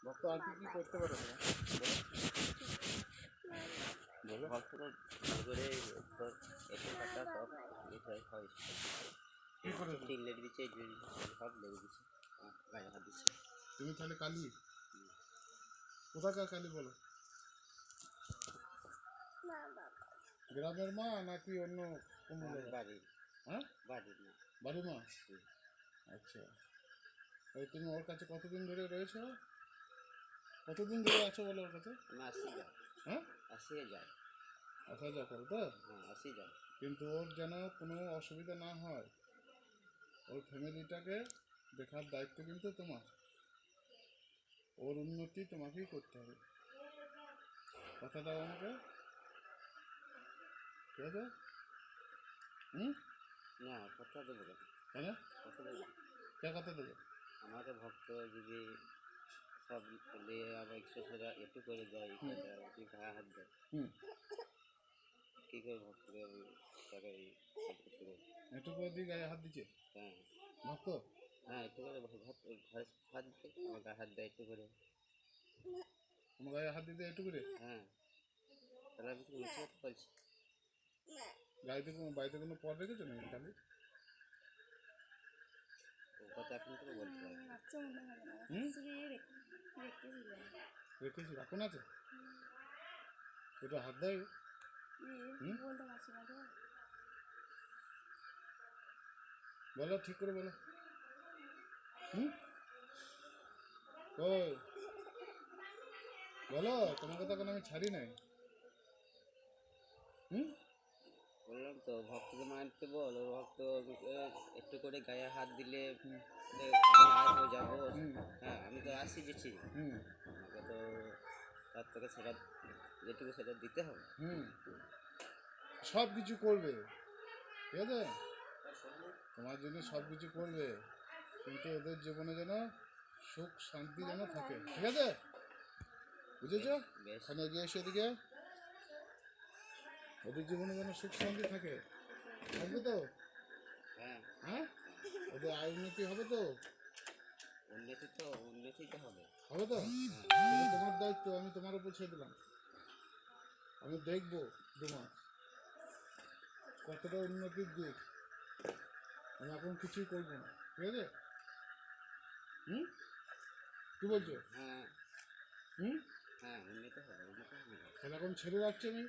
ভক্ত আর কি করতে পারো না বলো ভক্তরা করে তোর এসে টাকা সব এটাই হয় কি করে তিন লেগে দিচ্ছে সব লেগে দিচ্ছে গায়ে হাত দিচ্ছে। তুমি তাহলে কালী কোথাকার কালী বলো? গ্রামের মা নাকি অন্য কোনো বাড়ির? হ্যাঁ বাড়ির মা। বাড়ির মা? আচ্ছা, তুমি ওর কাছে কতদিন ধরে রয়েছো? কতদিন ধরে আছো বলো ওর কাছে? আমি আসি যাই। হ্যাঁ আসিয়ে যাই। আসা যা করো তো? হ্যাঁ আসি যাই। কিন্তু ওর যেন কোনো অসুবিধা না হয়, ওর ফ্যামিলিটাকে দেখার দায়িত্ব কিন্তু তোমার। ওর উন্নতি তোমাকেই করতে হবে, কথা দাও আমাকে, ঠিক আছে? না কথা দেবো কেন? কেন কথা দেবো কে কথা দেবে? আমাকে ভক্ত যদি সব নিয়ে আবার এক্সারসাইজ একটু করে দেয় একটু গায়ে হাত দেয় কী করে ভক্তকে আমি তাকে সব কিছু একটু করে দিয়ে গায়ে হাত দিচ্ছে? হ্যাঁ ভক্ত? হ্যাঁ একটু করে ঘরে হাত দিতে আমার গায়ে হাত দেয় একটু করে। তোমার গায়ে হাত দিতে একটু করে? হ্যাঁ তাহলে আমি তো মিছে কথা বলছি। বাড়িতে কোনো পদ রেখেছো নাকি খালি? ও কথা এখন থেকে বলতে পারি রেখেছি, এখন আছে? ওটা হাত দেয়? বলো ঠিক করে বলো। ওই বলো, তোমার কথা কোনো আমি ছাড়ি নাই। বললাম তো ভক্তকে মানতে বল, ও ভক্ত একটু করে গায়ে হাত দিলে আমি আসবো যাবো। হ্যাঁ আমি তো আসি গেছি, আমাকে তো তার থেকে সেটা যেটুকু সেটা দিতে হবে। সব কিছু করবে, ঠিক আছে? তোমার জন্য সব কিছু করবে, কিন্তু ওদের জীবনে যেন সুখ শান্তি যেন থাকে, ঠিক আছে? বুঝেছো? এখানে এগিয়ে এসে এদিকে, ওদের জীবনে যেন সুখ শান্তি থাকে, থাকবে তো? হ্যাঁ হ্যাঁ, ওদের আয় উন্নতি হবে তো? উন্নতি তো হবে তো? তোমার দায়িত্ব, আমি তোমার উপর ছেড়ে দিলাম। আমি দেখবো 2 মাস কতটা উন্নতির দিক। আমি এখন কিছুই করবো না, ঠিক আছে? কি বলছো? হ্যাঁ হ্যাঁ উন্নতি হবে। তাহলে এখন ছেড়ে যাচ্ছি আমি।